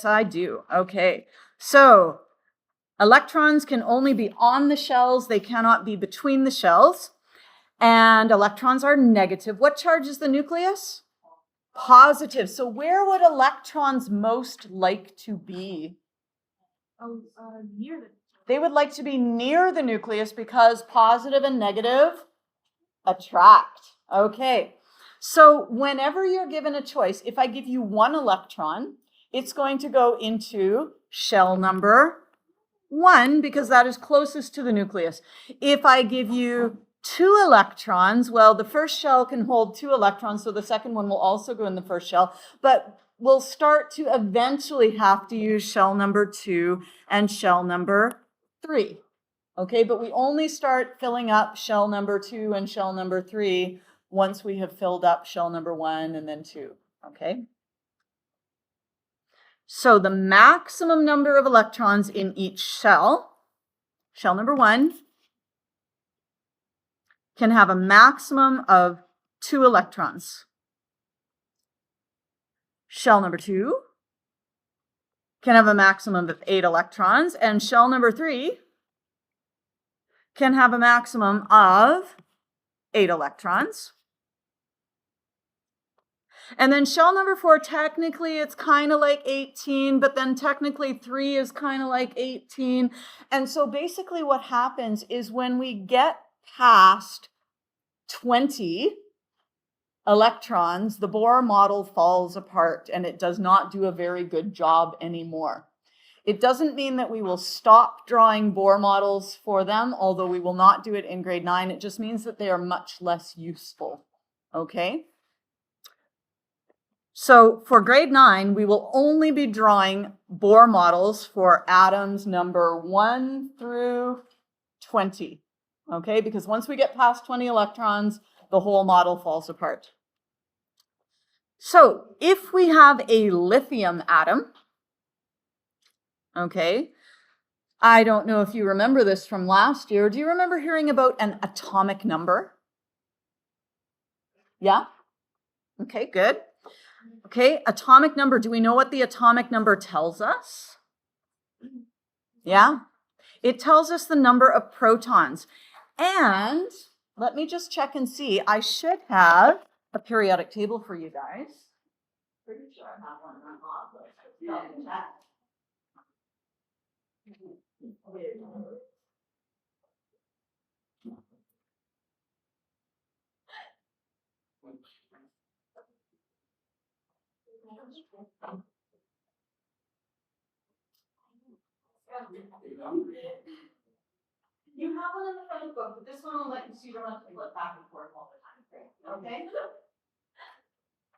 I do. Okay. So electrons can only be on the shells. They cannot be between the shells. And electrons are negative. What charge is the nucleus? Positive. So where would electrons most like to be? Near the. They would like to be near the nucleus because positive and negative attract. Okay. So whenever you're given a choice, if I give you one electron, it's going to go into shell number 1 because that is closest to the nucleus. If I give you 2 electrons, well, the first shell can hold 2 electrons, so the second one will also go in the first shell, but we'll start to eventually have to use shell number 2 and shell number 3. Okay, but we only start filling up shell number 2 and shell number 3 once we have filled up shell number 1 and then 2, okay? So the maximum number of electrons in each shell, shell number 1, can have a maximum of 2 electrons. Shell number 2 can have a maximum of 8 electrons, and shell number 3 can have a maximum of 8 electrons. And then shell number 4, technically it's kind of like 18, but then technically 3 is kind of like 18. And so basically what happens is when we get past 20 electrons, the Bohr model falls apart and it does not do a very good job anymore. It doesn't mean that we will stop drawing Bohr models for them, although we will not do it in grade 9. It just means that they are much less useful, okay? So for grade 9, we will only be drawing Bohr models for atoms number 1 through 20, okay? Because once we get past 20 electrons, the whole model falls apart. So if we have a lithium atom, okay, I don't know if you remember this from last year. Do you remember hearing about an atomic number? Yeah? Okay, good. Okay, atomic number. Do we know what the atomic number tells us? Yeah? It tells us the number of protons. And let me just check and see. I should have a periodic table for you guys. Pretty sure I have one. Double check. You have one in the front of the book, but this one will let you so you don't have to flip back and forth all the time. Okay?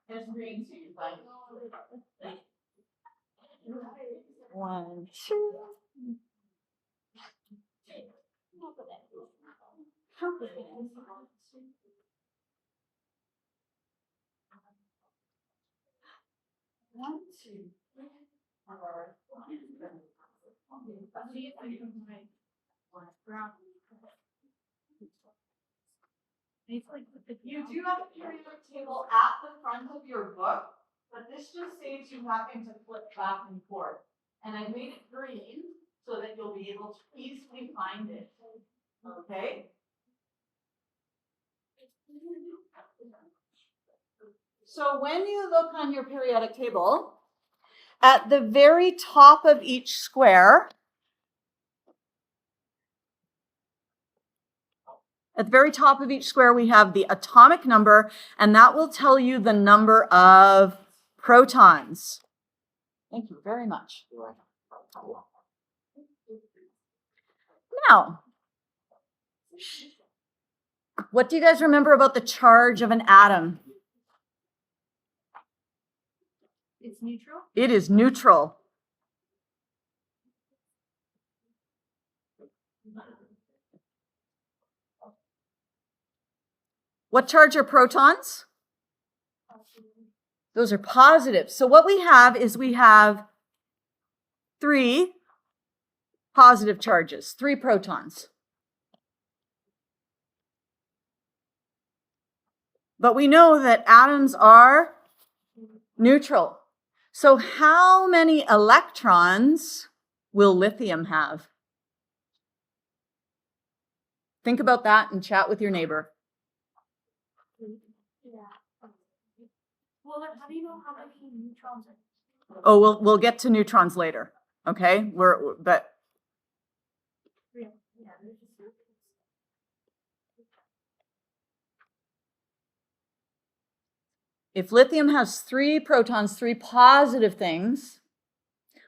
It's green, so you find it. 1, 2. One, two, three, 4, 5. You do have a periodic table at the front of your book, but this just saves you having to flip back and forth. And I made it green so that you'll be able to easily find it. Okay? So when you look on your periodic table, at the very top of each square, we have the atomic number, and that will tell you the number of protons. Thank you very much. Now, what do you guys remember about the charge of an atom? It's neutral? It is neutral. What charge are protons? Those are positive. So what we have is we have 3 positive charges, 3 protons. But we know that atoms are neutral. So how many electrons will lithium have? Think about that and chat with your neighbor. Yeah. Well, how do you know how many neutrons are? Oh, we'll get to neutrons later. Okay, but Yeah. if lithium has 3 protons, 3 positive things,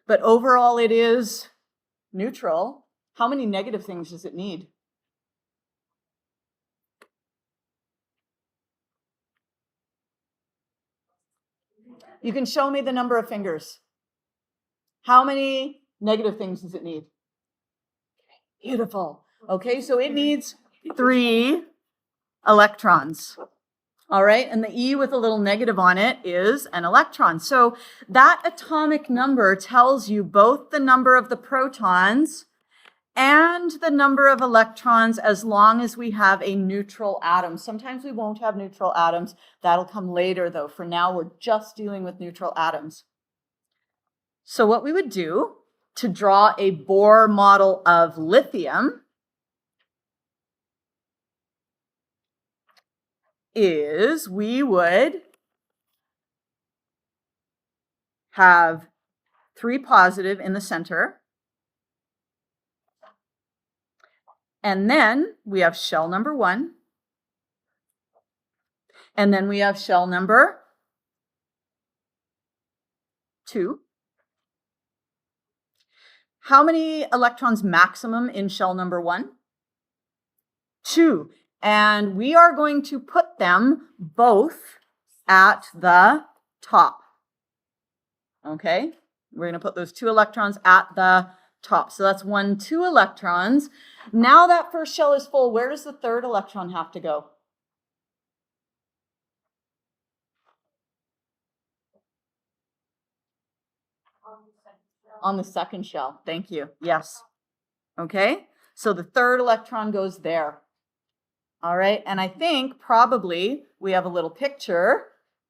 but overall it is neutral, how many negative things does it need? You can show me the number of fingers. How many negative things does it need? Beautiful. Okay, so it needs 3 electrons. All right, and the E with a little negative on it is an electron. So that atomic number tells you both the number of the protons and the number of electrons as long as we have a neutral atom. Sometimes we won't have neutral atoms. That'll come later though. For now, we're just dealing with neutral atoms. So what we would do to draw a Bohr model of lithium is we would have 3 positive in the center. And then we have shell number 1. And then we have shell number 2. How many electrons maximum in shell number 1? 2. And we are going to put them both at the top. Okay? We're going to put those 2 electrons at the top. So that's 1, 2 electrons. Now that first shell is full, where does the third electron have to go? On the second shell. Thank you. Yes. Okay? So the third electron goes there. All right? And I think probably we have a little picture,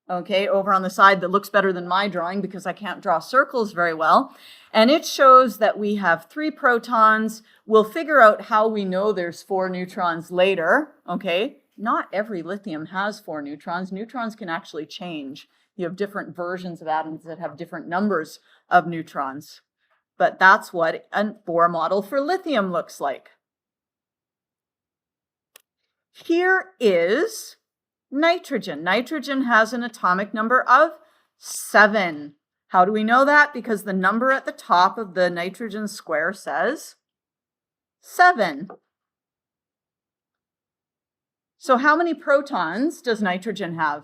okay, over on the side that looks better than my drawing because I can't draw circles very well. And it shows that we have 3 protons. We'll figure out how we know there's 4 neutrons later, okay? Not every lithium has 4 neutrons. Neutrons can actually change. You have different versions of atoms that have different numbers of neutrons. But that's what a Bohr model for lithium looks like. Here is nitrogen. Nitrogen has an atomic number of 7. How do we know that? Because the number at the top of the nitrogen square says 7. So how many protons does nitrogen have?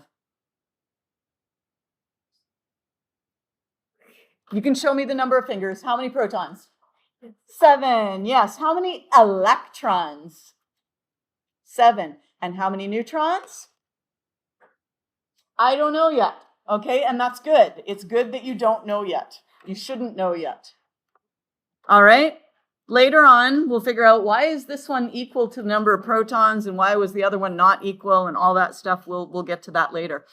You can show me the number of fingers. How many protons? 7. Yes. How many electrons? 7. And how many neutrons? I don't know yet. Okay, and that's good. It's good that you don't know yet. You shouldn't know yet. All right? Later on, we'll figure out why is this one equal to the number of protons and why was the other one not equal and all that stuff. We'll get to that later.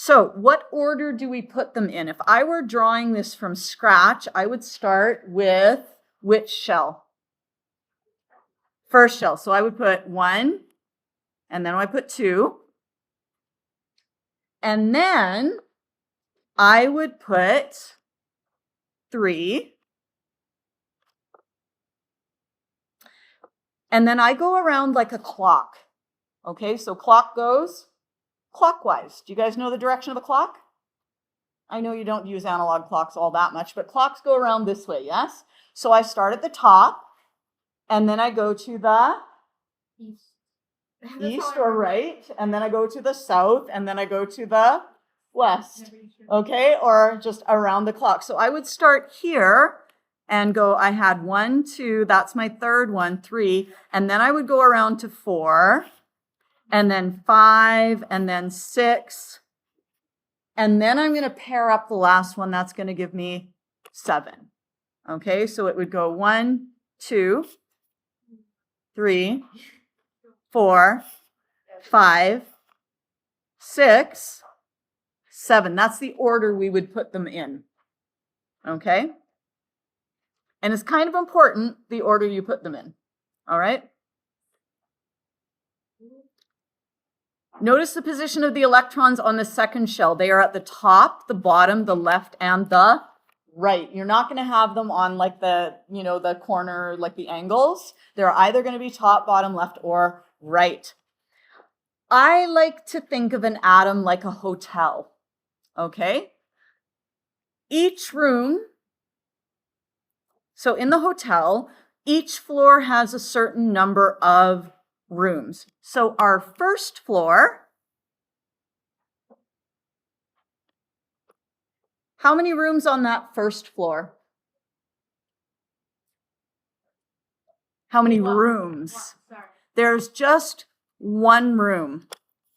So what order do we put them in? If I were drawing this from scratch, I would start with which shell? First shell. So I would put 1, and then I put 2. And then I would put 3. And then I go around like a clock. Okay, so clock goes clockwise. Do you guys know the direction of a clock? I know you don't use analog clocks all that much, but clocks go around this way, yes? So I start at the top, and then I go to the east or right, and then I go to the south, and then I go to the west, okay? Or just around the clock. So I would start here and go, I had 1, 2, that's my third one, 3, and then I would go around to 4, and then 5, and then 6, and then I'm going to pair up the last one. That's going to give me 7. Okay, so it would go 1, 2, 3, 4, 5, 6, 7. That's the order we would put them in. okay? And it's kind of important the order you put them in, all right? Notice the position of the electrons on the second shell. They are at the top, the bottom, the left, and the right. You're not going to have them on like the, the corner, like the angles. They're either going to be top, bottom, left, or right. I like to think of an atom like a hotel, okay? Each room, so in the hotel, each floor has a certain number of rooms. So our first floor, how many rooms on that first floor? How many rooms? There's just one room,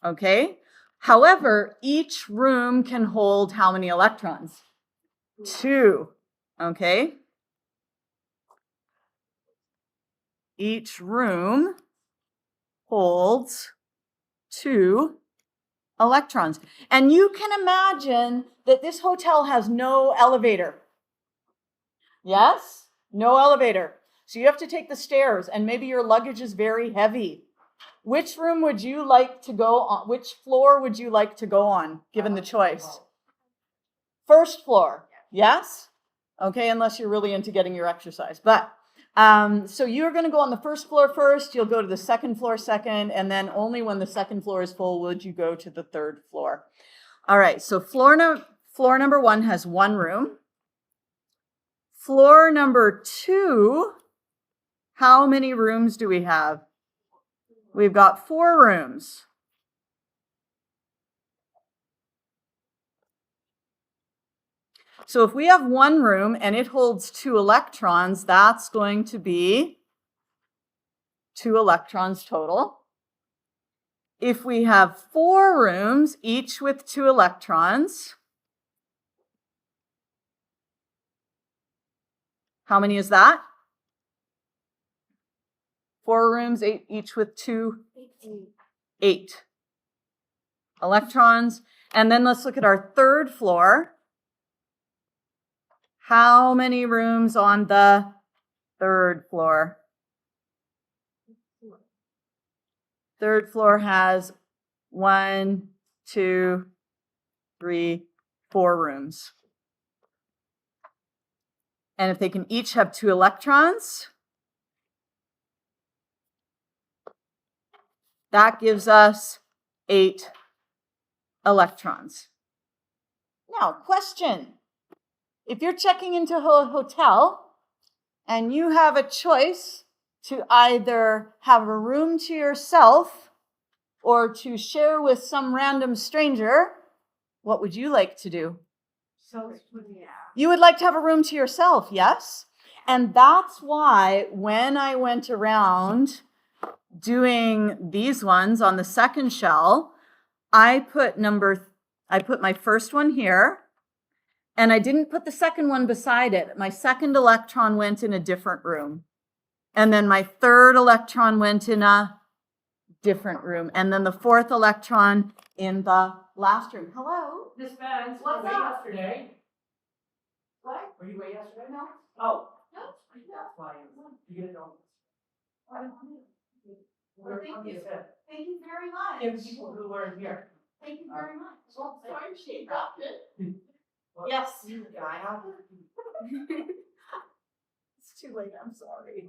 okay? However, each room can hold how many electrons? 2, okay? Each room holds 2 electrons. And you can imagine that this hotel has no elevator. Yes? No elevator. So you have to take the stairs, and maybe your luggage is very heavy. Which room would you like to go on? Which floor would you like to go on, given the choice? First floor. Yes? Okay, unless you're really into getting your exercise. But so you're going to go on the first floor first, you'll go to the second floor second, and then only when the second floor is full would you go to the third floor. All right, so floor number 1 has 1 room. Floor number 2, how many rooms do we have? We've got 4 rooms. So if we have 1 room and it holds 2 electrons, that's going to be 2 electrons total. If we have 4 rooms, each with 2 electrons, how many is that? 4 rooms, each with 2? 8 electrons. And then let's look at our third floor. How many rooms on the third floor? Third floor has 1, 2, 3, 4 rooms. And if they can each have 2 electrons, that gives us 8 electrons. Now, question. If you're checking into a hotel and you have a choice to either have a room to yourself or to share with some random stranger, what would you like to do? You would like to have a room to yourself, yes? And that's why when I went around doing these ones on the second shell, I put my first one here, and I didn't put the second one beside it. My second electron went in a different room. And then my third electron went in a different room. And then the fourth electron in the last room. Hello? Miss Vance, What's were you away up? yesterday? What? Were you away yesterday? No. Oh, No. that's why. You get know. Well, thank you. Said. Thank you very much. Give people who weren't here. Thank you very much. Well, sorry she dropped it. Well, Yes. You the guy out. It's too late. I'm sorry.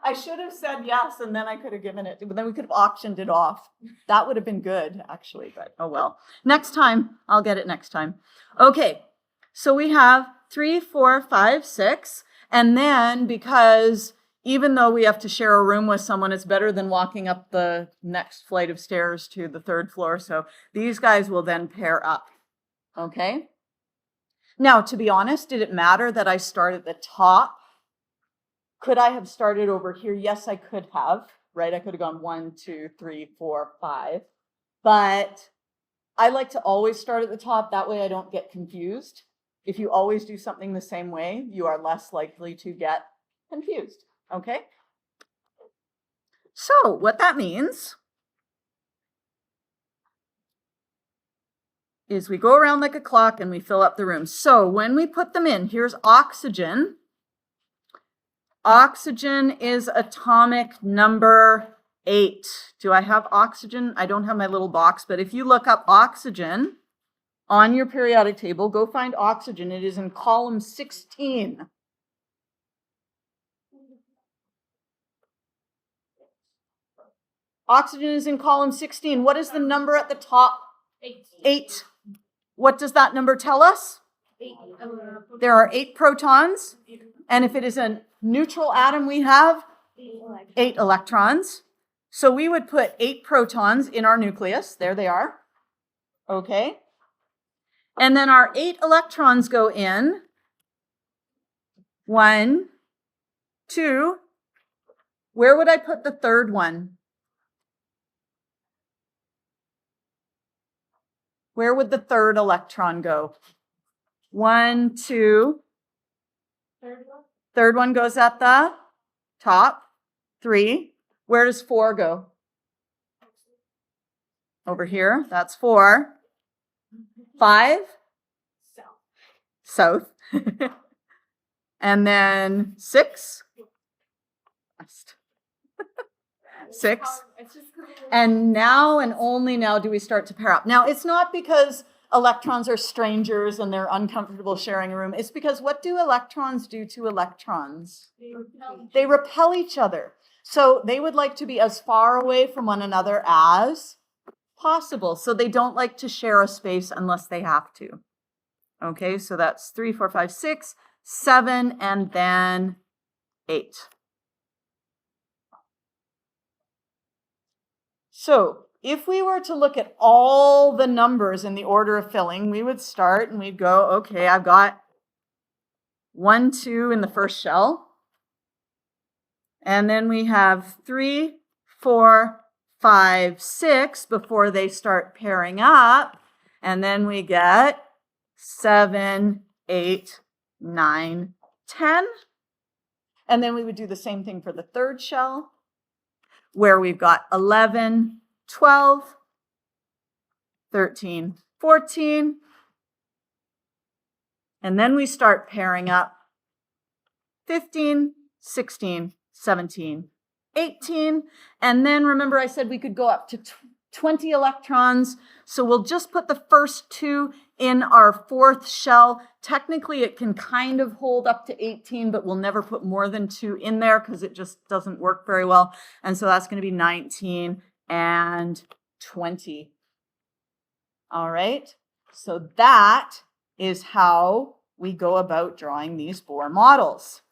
I should have said yes, and then I could have given it. But then we could have auctioned it off. That would have been good, actually. But oh well. Next time, I'll get it next time. Okay. So we have 3, 4, 5, 6, and then because even though we have to share a room with someone, it's better than walking up the next flight of stairs to the third floor. So these guys will then pair up. Okay. Now, to be honest, did it matter that I start at the top? Could I have started over here? Yes, I could have, right? I could have gone 1, 2, 3, 4, 5. But I like to always start at the top. That way I don't get confused. If you always do something the same way, you are less likely to get confused, okay? So what that means is we go around like a clock and we fill up the room. So when we put them in, here's oxygen. Oxygen is atomic number 8. Do I have oxygen? I don't have my little box, but if you look up oxygen on your periodic table, go find oxygen. It is in column 16. Oxygen is in column 16. What is the number at the top? 8. What does that number tell us? 8. There are 8 protons. And if it is a neutral atom, we have 8 electrons. So we would put 8 protons in our nucleus. There they are. Okay. And then our 8 electrons go in. 1, 2. Where would I put the third one? Where would the third electron go? 1, 2. Third one goes at the top. 3. Where does 4 go? Over here. That's 4. 5. South. And then 6. West. 6. And now and only now do we start to pair up. Now, it's not because electrons are strangers and they're uncomfortable sharing a room. It's because what do electrons do to electrons? They repel each other. So they would like to be as far away from one another as possible. So they don't like to share a space unless they have to. Okay, so that's 3, 4, 5, 6, 7, and then 8. So if we were to look at all the numbers in the order of filling, we would start and we'd go, okay, I've got 1, 2 in the first shell. And then we have 3, 4, 5, 6 before they start pairing up. And then we get 7, 8, 9, 10. And then we would do the same thing for the third shell, where we've got 11, 12, 13, 14. And then we start pairing up 15, 16, 17, 18. And then remember I said we could go up to 20 electrons. So we'll just put the first 2 in our fourth shell. Technically, it can kind of hold up to 18, but we'll never put more than 2 in there because it just doesn't work very well. And so that's going to be 19 and 20. All right. So that is how we go about drawing these Bohr models.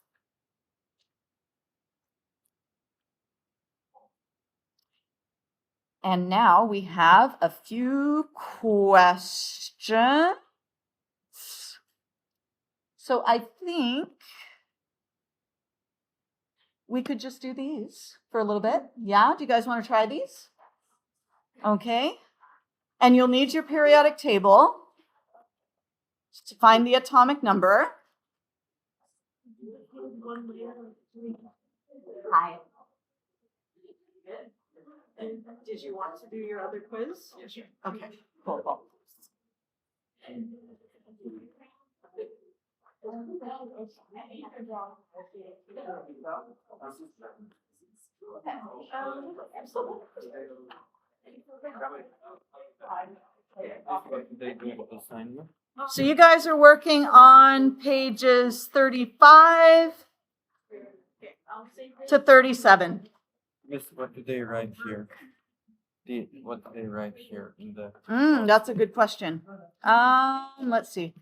And now we have a few questions. So I think we could just do these for a little bit. Yeah, do you guys want to try these? Okay. And you'll need your periodic table to find the atomic number. Hi. Did you want to do your other quiz? Yeah, sure. Okay, cool. So you guys are working on pages 35 to 37. Miss, what do they write here? What do they write here in the? That's a good question. Let's see.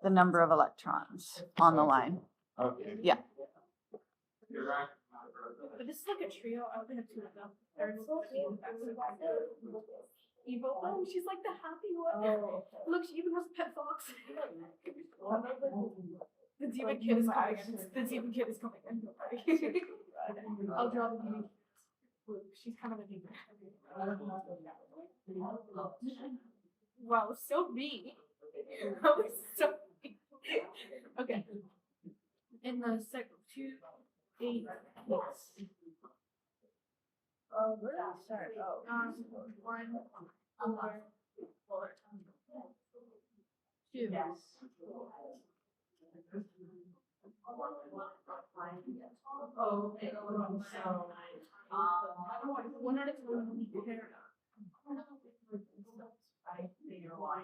The number of electrons on the line. Okay. Yeah. But this is like a trio. I only have 2 of them. They're so cute. Evo. Oh, she's like the happy one. Look, she even has a pet fox. The demon kid is coming in. The demon kid is coming in. I'll draw the demon. She's kind of a demon. Wow, so mean. That was so mean. Okay. In the 2, 8, 6. 1, Two. Yes. Oh, okay, so, One at a time. I figure why.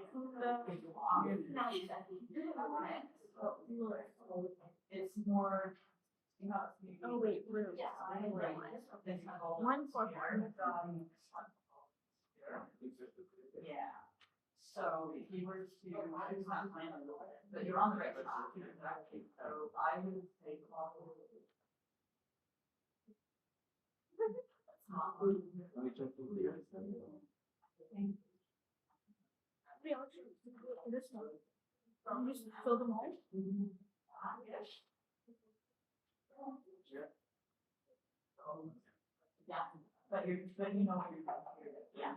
It's more. Oh wait, room. One for Yeah. So if you were to, it's not planned, but you're on the right track. Exactly. So I would take off. That's not. This one. You just fill them all. Yeah, but you know what you're doing. Yeah.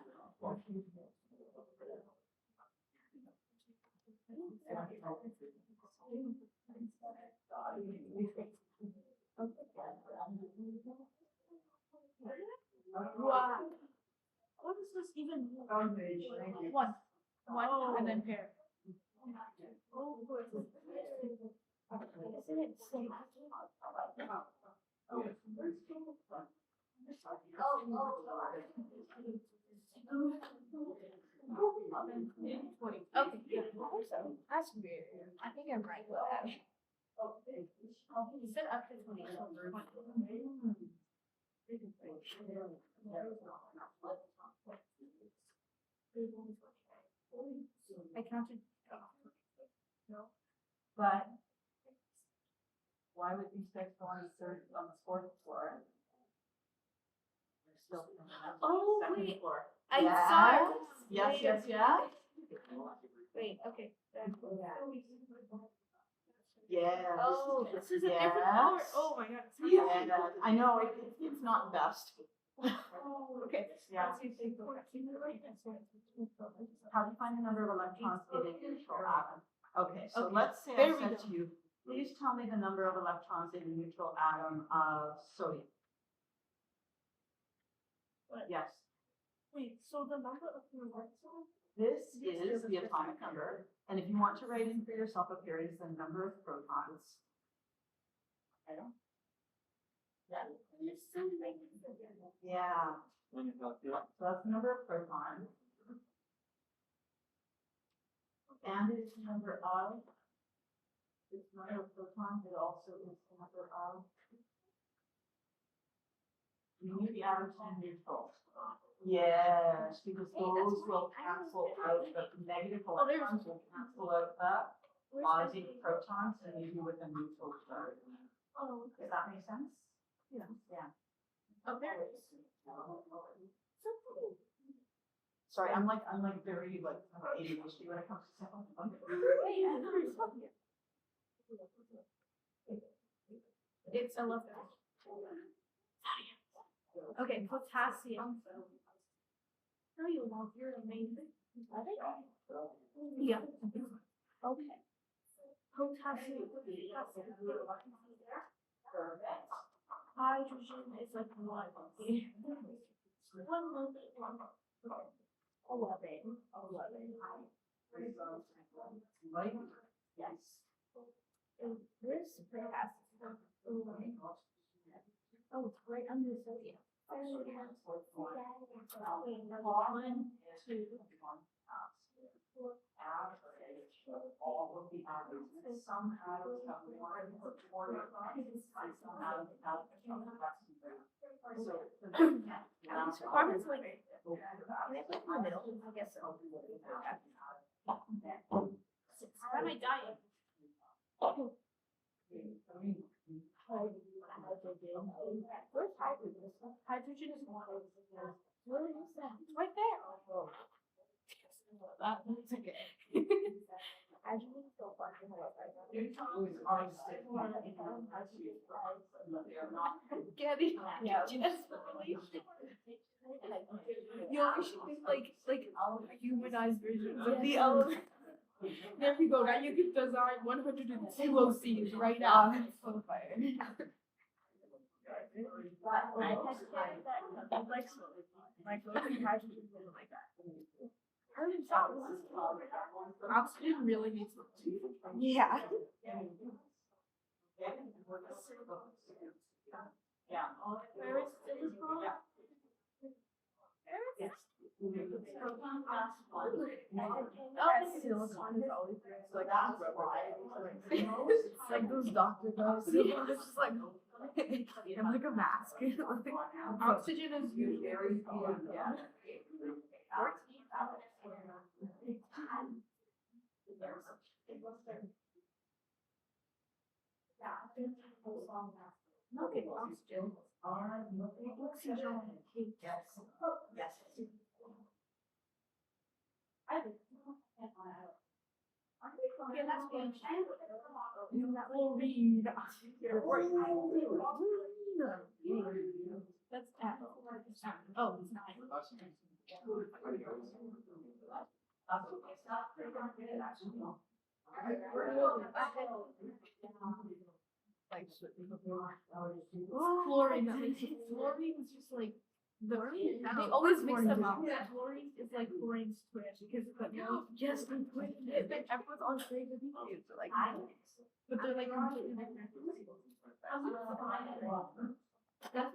Wow. What is this even? One. One and then pair. Oh, isn't it safe? Okay, yeah. That's weird. I think I'm right with that. Set up to 20. I counted. No. But why would these guys go on the fourth floor? They're still on the Oh, second wait. floor. I Yes. saw it. Yes, Wait. yes, yes. Wait, okay. Yes. Oh, this is a Yes. different color. Oh my god. Yeah, I know, it's not best. Oh, okay. Yeah. Let's see if they go back. How do you find the number of electrons in a neutral atom? Okay, so Okay, let's say I there we said go. to you, please tell me the number of electrons in a neutral atom of sodium. What? Yes, Wait, so the number of the electrons? this is the atomic number, and if you want to write in for yourself up here is the number of protons. I don't. Yeah, so that's the number of protons. And it is the number of, it's the number of protons, it also is the number of. You need the atoms to be neutral. Yes, because those will cancel out, the negative electrons will cancel out the positive protons and leave you with a neutral charge. Oh, Does that make sense? Yeah. Yeah. oh, there it is. Sorry, I'm like very like ADHD when it comes to stuff. Wait, I never saw it. It's 11. Okay, potassium. No, you love. You're amazing. Yeah. Okay. Potassium. Hydrogen is like 1. 1 little bit longer. 11. Yes. Where's potassium? Oh, it's right under sodium. Wait, no, 1, 2, All of the atoms, some atoms have more electrons, some atoms have less. carbon's like, can I put in the middle? I guess so. How am I dying? Where's hydrogen? Hydrogen is 1. Where is that? It's right there. That's okay. Hydrogen is so far from right now. Get it? Yeah. Just you know, we should think like humanized versions of the elephant. There we go. Now you can design 102 OCs right now. So fire. Oxygen really needs to. Yeah. Yeah. Where is silicon? Silicon is always So that's why. it's like those doctor gloves. It's just like and like a mask. Oxygen is usually very Yeah. Okay, oxygen. Yes. Yes. Okay, that's good. Chlorine. That's oh, it's not. Fluorine. Fluorine is just like they always mix them up. Fluorine is like fluorine's twin because it's like just the twin. Everyone's on trade with these, like, but they're like completely different. That's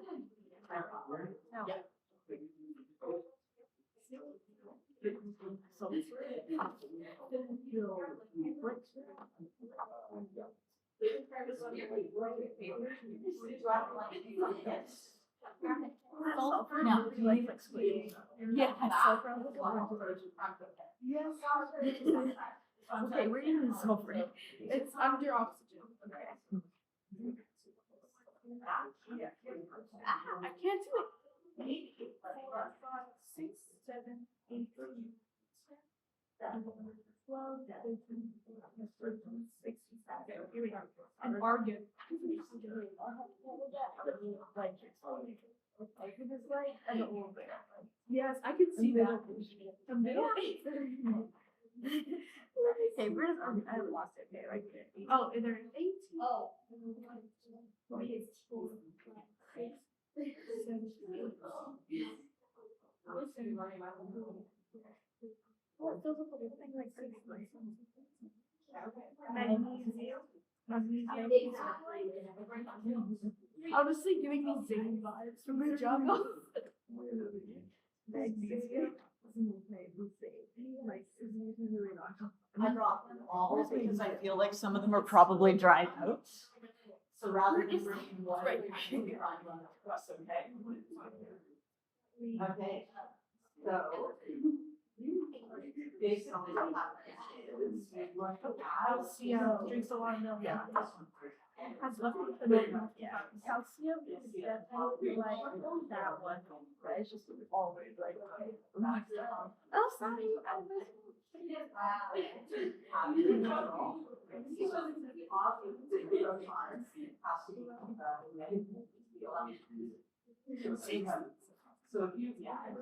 Sulfur? No. yeah, sulfur. Yes. Okay, we're using sulfur. It's under oxygen. Okay. I can't do it. 8, 4, 5, 6, 7, 8, 12, 13, 14, 16, 17. Here we go. And argon. Yes, I can see that. The middle. Okay, where's argon? I lost it. Okay, right here. Oh, is there 18? Oh. 3, 4, 5, 6, 7, 8. Listen. Oh, it fills up the whole thing like 6. Magnesium. Honestly, giving me Zane vibes from the jungle. Magnesium. I brought them all because I feel like some of them are probably dried out. So rather than bringing one, Right. that's okay. Okay. So. Based on what Calcium drinks a lot of milk. Yeah. Has left with the milk. Yeah. Calcium is definitely like that one. But it's just always like. Oh, sorry. So if you, yeah,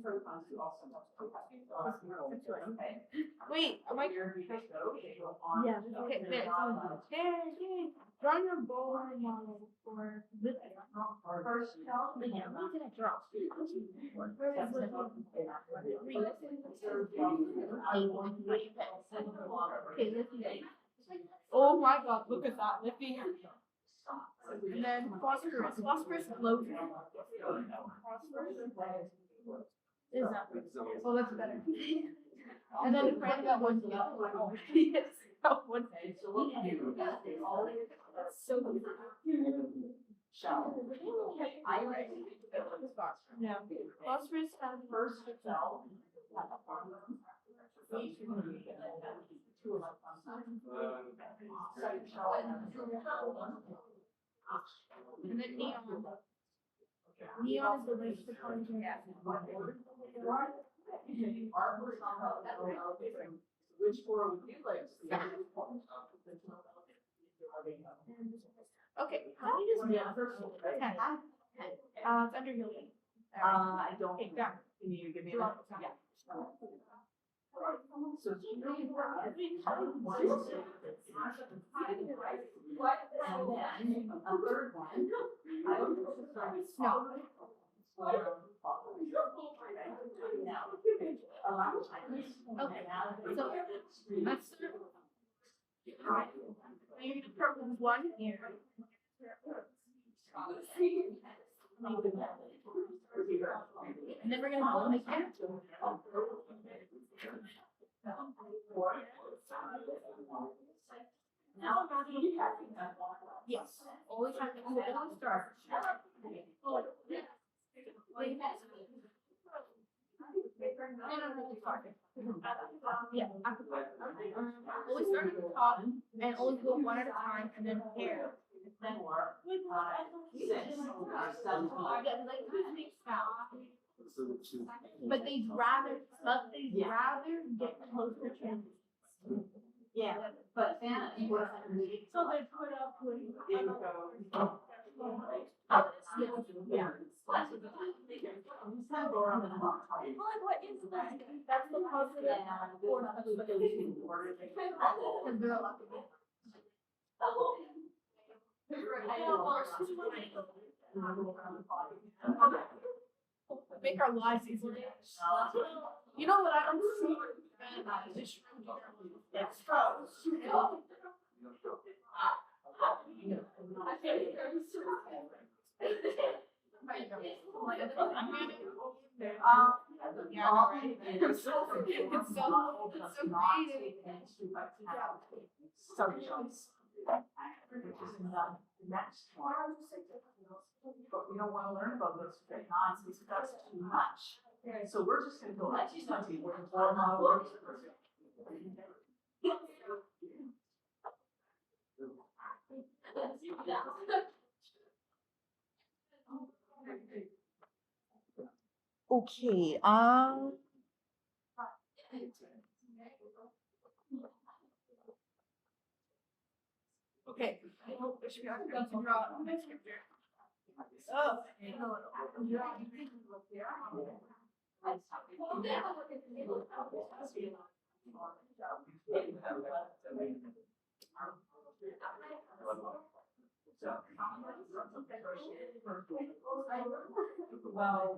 protons you also okay. Wait, am I? Yeah. Okay. There. Yay. Draw your Bohr model for lithium. First, Yeah. What did I draw? Where is lithium? Okay, lithium. Oh my God! Look at that lithium. And then phosphorus. Phosphorus glows. Is that? Oh, that's better. And then the friend got one yellow. Yes. Oh, one. That's so good. Yeah. Phosphorus has first cell. And then neon. Neon is the least hydrogen gas. Which four would you like to see? Okay, how many does neon? 10. It's under helium. I don't. Okay, down. Can you give me Draw. that? Yeah. So and then a third one, I Okay, so let's start. You're gonna start with one here. And then we're gonna go like that. Yes. Always have to always start. Yeah. Always start at the top and always go one at a time and then pair. But they'd rather get closer to. Yeah, but fantasy wasn't really. So they put up with. There you go. Yeah. What is that? That's the positive force of the because they're allowed to be. Make our lives easier. You know what I don't see? It's It's so creative. which is the next one. But we don't wanna learn about those straight lines because that's too much. So we're just gonna go like this, we're gonna form our words. Okay, Okay. Should we have to draw a descriptor? Oh. Well.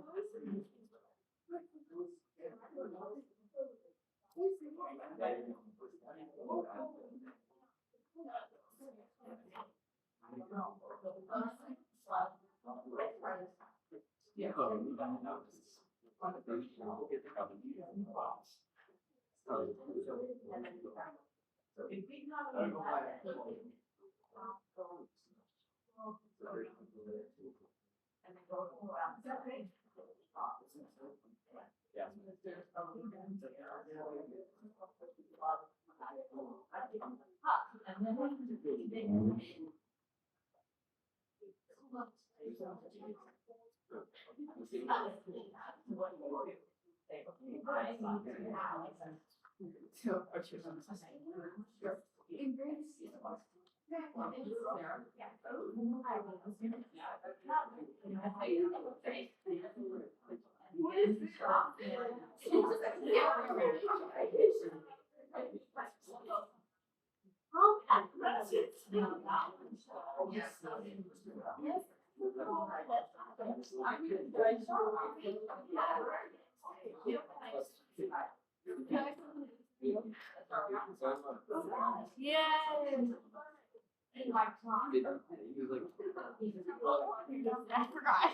I forgot.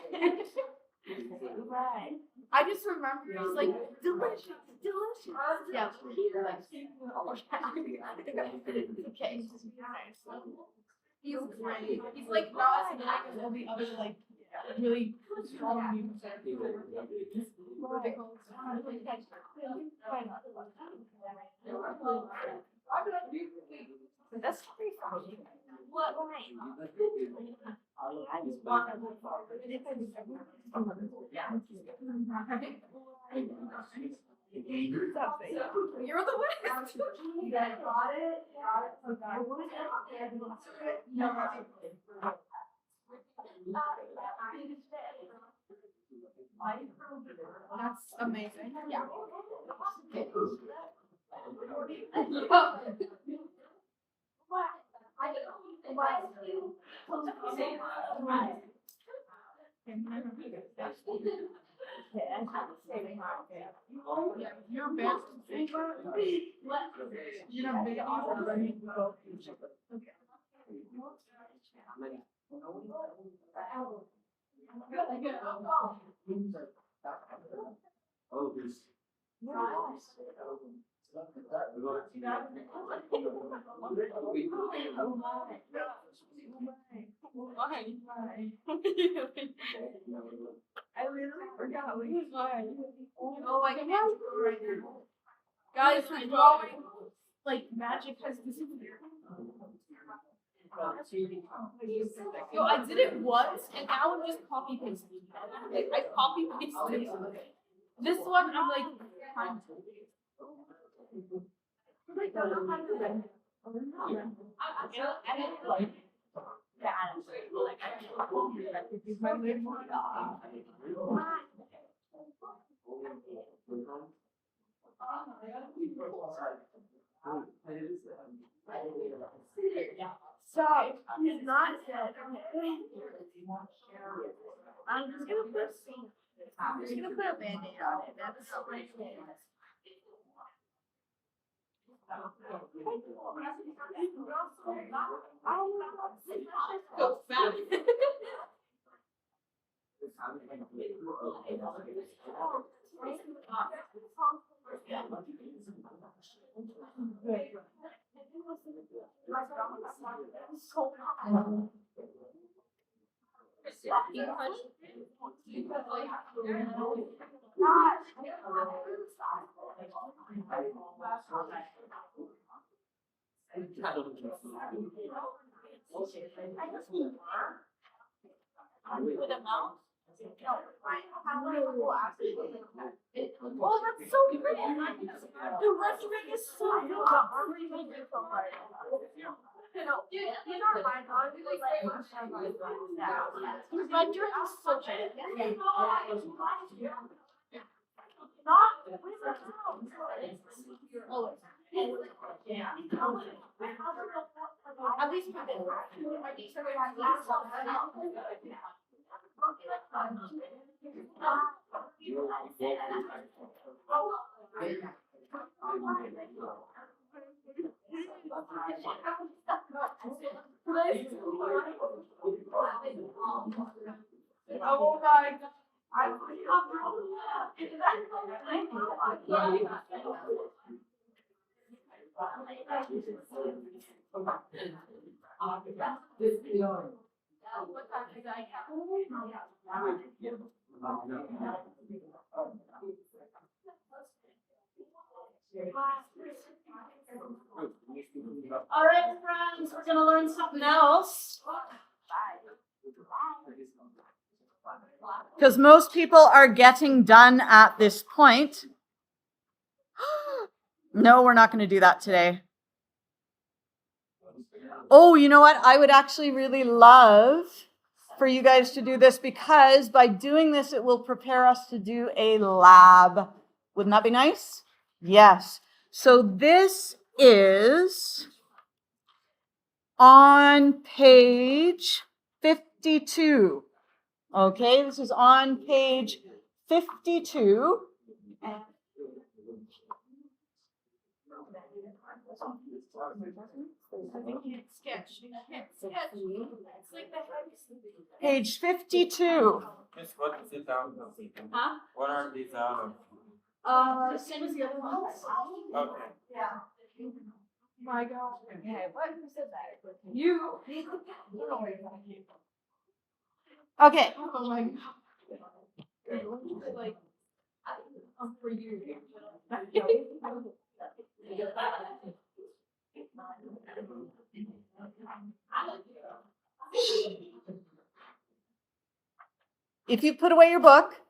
I just remember he's like delicious. Yeah. Okay. He's great. He's like not as annoying as all the other like really strong music. What are they called? That's pretty funny. What line? I just want to look forward. You're the West. You guys got it. That's amazing. Yeah. You're best. You're baby. I literally forgot what he was. Oh, I can't do it right now. Guys, the drawing, like, magic has disappeared. Yo, I did it once, and now I'm just copy pasting. Like, I copy pasted. This one, I'm like, time to. I don't know how to do it. I didn't like that. Like, I can't use my lid more. Stop. He's not dead. I'm just gonna put a band-aid on it. That's so much. Go fast. With a mouse? Oh, that's so pretty. The restaurant is so good. The render is so good. At least for this. Oh my God. All right, friends, we're gonna learn something else. Because most people are getting done at this point. No, we're not going to do that today. Oh, you know what? I would actually really love for you guys to do this, because by doing this, it will prepare us to do a lab. Wouldn't that be nice? Yes. So this is on page 52. Okay, this is on page 52. Page 52. Miss, what is it out of? Huh? What are these out of? Same as the other ones. Okay. Yeah. My God. Okay, what? Who said that? You. Okay. Oh my God. Like, for you. If you put away your book,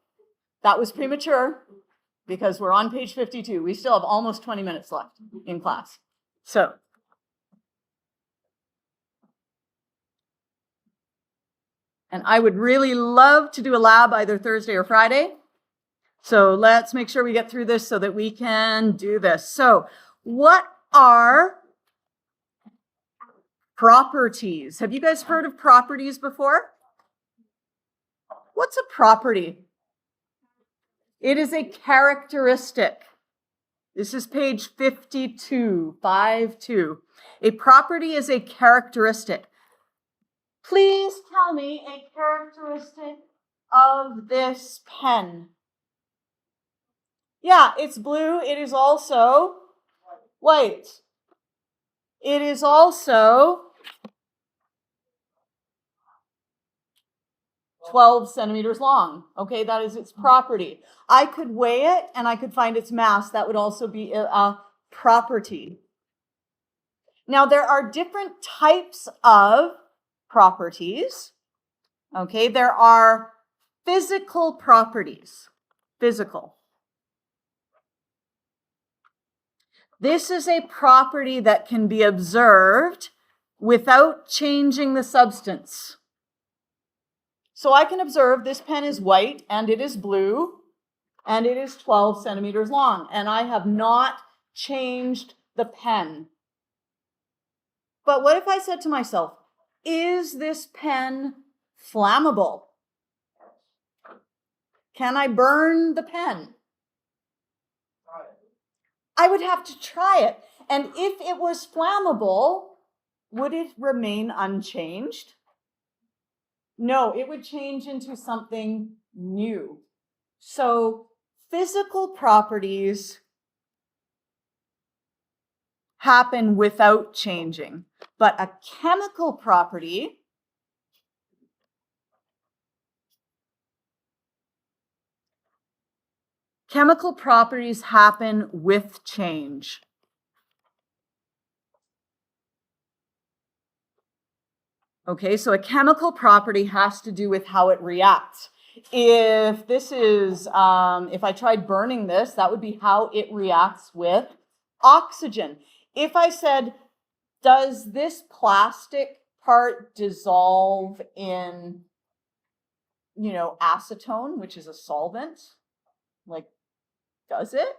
that was premature, because we're on page 52. We still have almost 20 minutes left in class. So, and I would really love to do a lab either Thursday or Friday. So let's make sure we get through this so that we can do this. So what are properties? Have you guys heard of properties before? What's a property? It is a characteristic. This is page 52, 52. A property is a characteristic. Please tell me a characteristic of this pen. Yeah, it's blue. It is also white. It is also 12 centimeters long. Okay, that is its property. I could weigh it and I could find its mass. That would also be a property. Now, there are different types of properties. Okay, there are physical properties. Physical. This is a property that can be observed without changing the substance. So I can observe this pen is white and it is blue and it is 12 centimeters long, and I have not changed the pen. But what if I said to myself, is this pen flammable? Can I burn the pen? I would have to try it. And if it was flammable, would it remain unchanged? No, it would change into something new. So physical properties happen without changing, but a chemical property chemical properties happen with change. Okay, so a chemical property has to do with how it reacts. If this is, if I tried burning this, that would be how it reacts with oxygen. If I said, does this plastic part dissolve in, acetone, which is a solvent? Like, does it?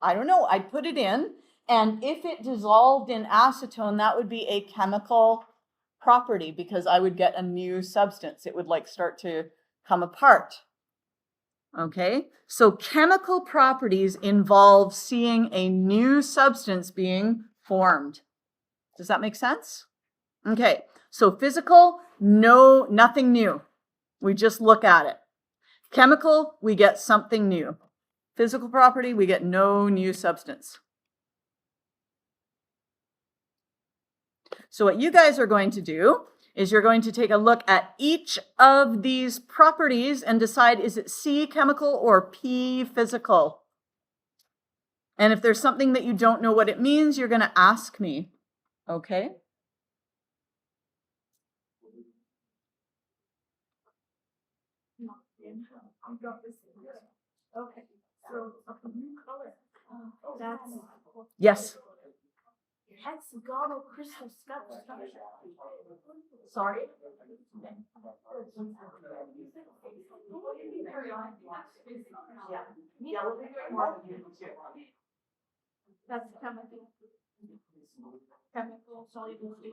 I don't know. I'd put it in, and if it dissolved in acetone, that would be a chemical property because I would get a new substance. It would start to come apart. Okay, so chemical properties involve seeing a new substance being formed. Does that make sense? Okay, so physical, nothing new. We just look at it. Chemical, we get something new. Physical property, we get no new substance. So what you guys are going to do is you're going to take a look at each of these properties and decide, is it C, chemical, or P, physical? And if there's something that you don't know what it means, you're going to ask me, okay? Okay, so a blue color. That's Yes. hexagonal crystal structure. Sorry? Yeah. Yeah, we'll be doing more than you too. That's chemical. Chemical soluble state.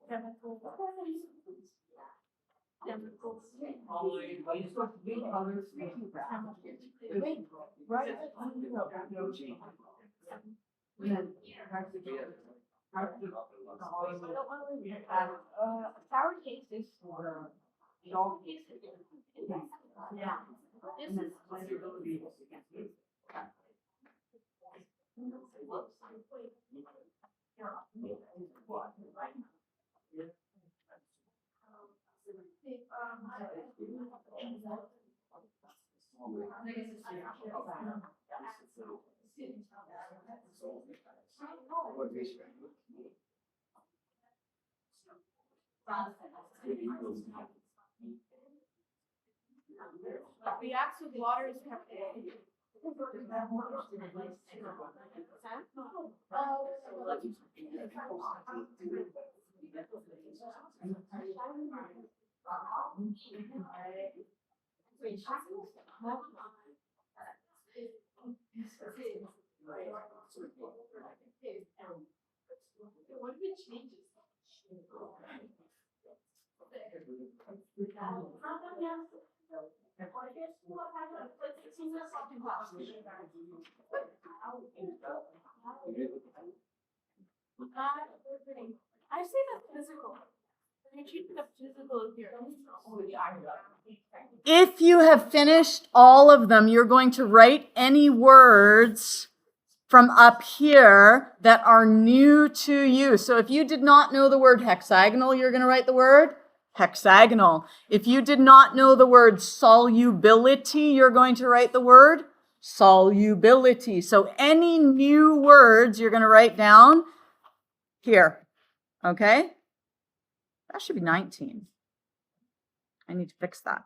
Chemical. Sour taste is yeah. This is reacts with water is chemical. What if it changes? I say that's physical. You're treating the physical here. If you have finished all of them, you're going to write any words from up here that are new to you. So if you did not know the word hexagonal, you're going to write the word hexagonal. If you did not know the word solubility, you're going to write the word solubility. So any new words you're going to write down here. Okay? That should be 19. I need to fix that.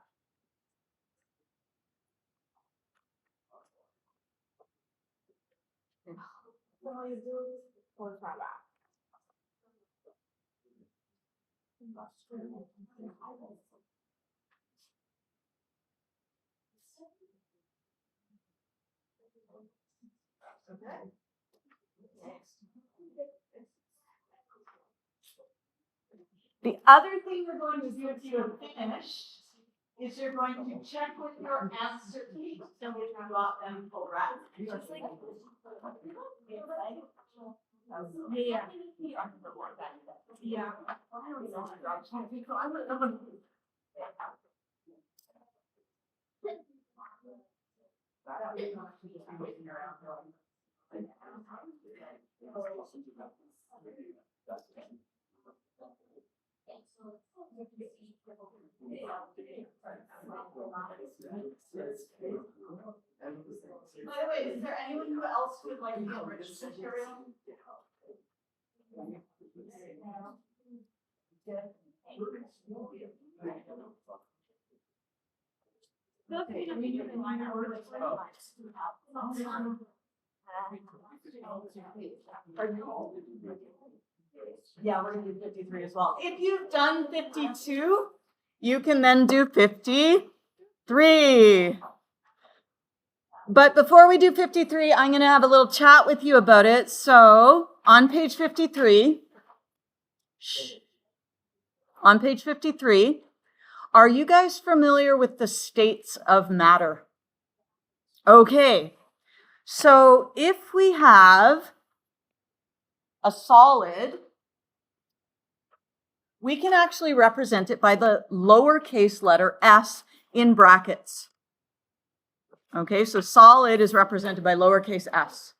The other thing you're going to do if you have finished is you're going to check with your answer sheet if you got them correct. Just like yeah. By the way, is there anyone who else would like the enriched material? Yeah, we're going to do 53 as well. If you've done 52, you can then do 53. But before we do 53, I'm going to have a little chat with you about it. So on page 53, are you guys familiar with the states of matter? Okay. So if we have a solid, we can actually represent it by the lowercase letter s in brackets. Okay, so solid is represented by lowercase s.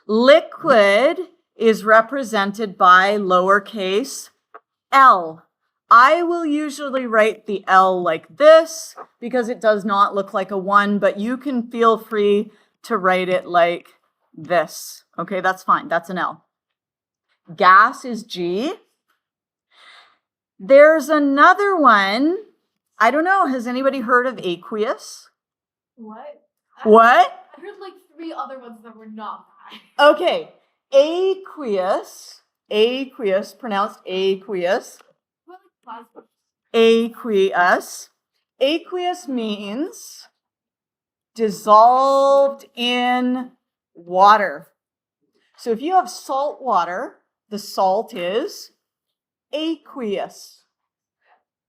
Liquid is represented by lowercase l. I will usually write the L like this because it does not look like a 1, but you can feel free to write it like this. Okay, that's fine. That's an L. Gas is G. There's another one. I don't know. Has anybody heard of aqueous? What? What? I heard like 3 other ones that were not that. Okay. Aqueous, pronounced aqueous. Plasma. Aqueous means dissolved in water. So if you have salt water, the salt is aqueous.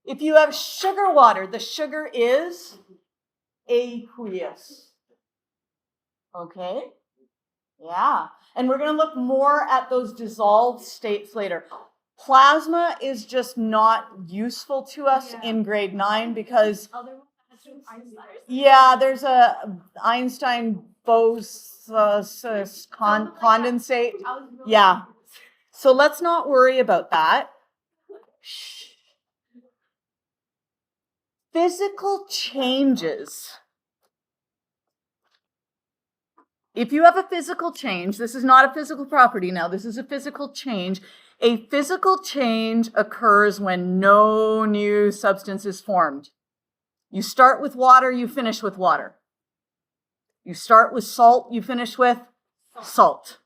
If you have sugar water, the sugar is aqueous. Okay? Yeah. And we're going to look more at those dissolved states later. Plasma is just not useful to us in grade 9 because there's a Einstein-Bose condensate. Yeah. So let's not worry about that. Physical changes. If you have a physical change, this is not a physical property now, this is a physical change. A physical change occurs when no new substance is formed. You start with water, you finish with water. You start with salt, you finish with salt.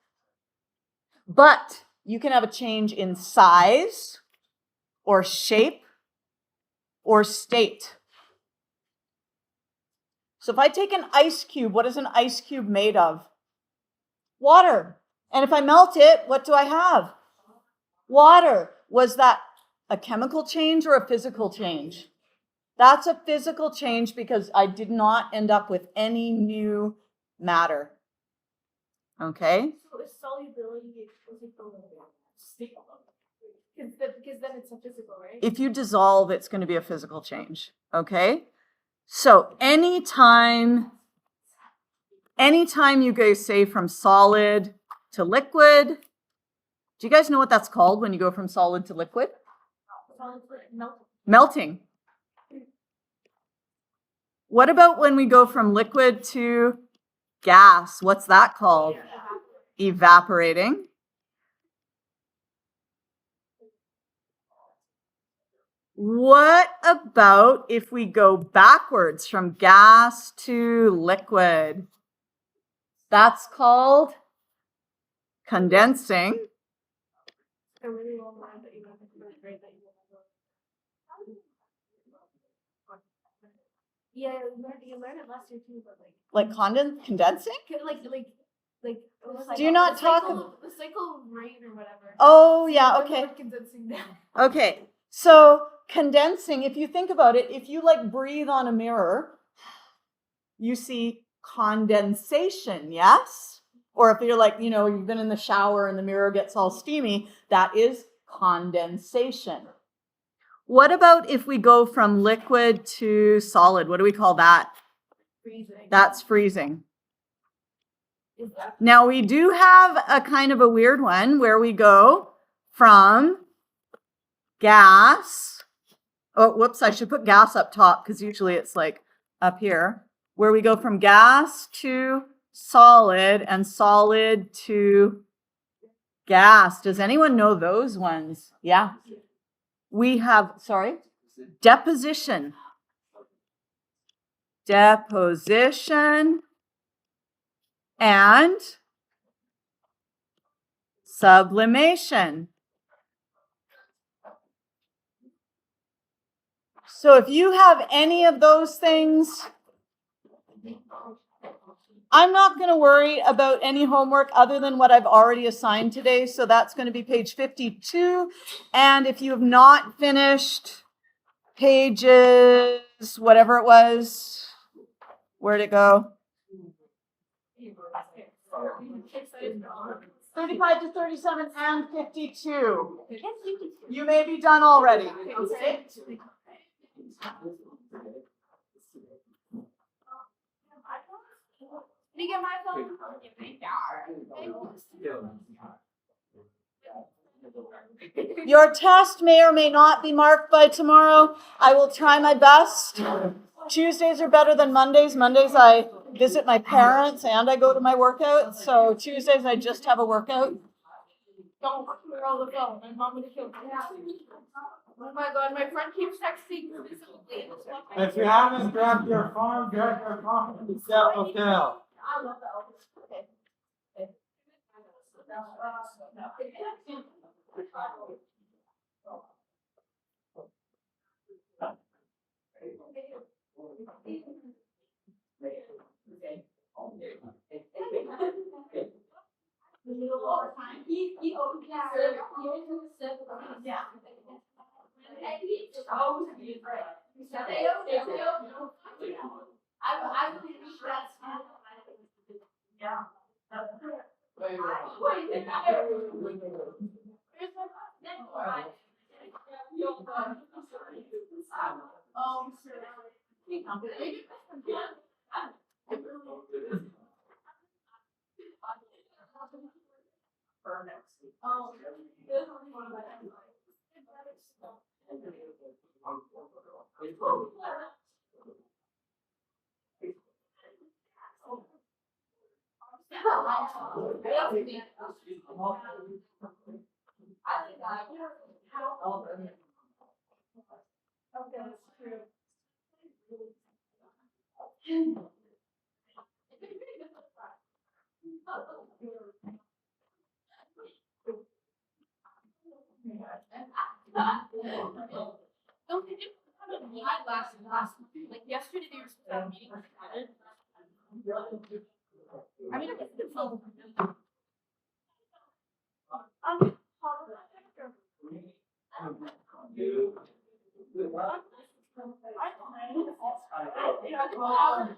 But you can have a change in size or shape or state. So if I take an ice cube, what is an ice cube made of? Water. And if I melt it, what do I have? Water. Was that a chemical change or a physical change? That's a physical change because I did not end up with any new matter. Okay? So is solubility physical? Because then it's a physical, right? If you dissolve, it's going to be a physical change. Okay? So anytime you go, say, from solid to liquid, do you guys know what that's called when you go from solid to liquid? Solid melting. Melting. What about when we go from liquid to gas? What's that called? Evaporating. What about if we go backwards from gas to liquid? That's called condensing. A really long line that you have to grade that you Yeah, you learn it last year too, but Like condensing? Like Do you not talk the cycle of rain or whatever? Oh, yeah, okay. Condensing down. Okay, so condensing, if you think about it, if you like breathe on a mirror, you see condensation, yes? Or if you're like, you know, you've been in the shower and the mirror gets all steamy, that is condensation. What about if we go from liquid to solid? What do we call that? Freezing. That's freezing. Now we do have a kind of a weird one where we go from gas. Oh, whoops, I should put gas up top because usually it's like up here. Where we go from gas to solid and solid to gas. Does anyone know those ones? Yeah. We have, sorry, deposition. Deposition and sublimation. So if you have any of those things, I'm not going to worry about any homework other than what I've already assigned today. So that's going to be page 52. And if you have not finished pages, whatever it was, where'd it go? 35 to 37 and 52. You may be done already. Okay. Did you get my phone? Your test may or may not be marked by tomorrow. I will try my best. Tuesdays are better than Mondays. Mondays I visit my parents and I go to my workout. So Tuesdays I just have a workout. Don't throw the phone. My mom would kill me. Oh my god, my friend keeps texting specifically. If you haven't grabbed your phone, grab your phone and sell hotel. I love that. Okay. Like yesterday, they were supposed to have a meeting with Kevin. I mean, I guess it's all. Well,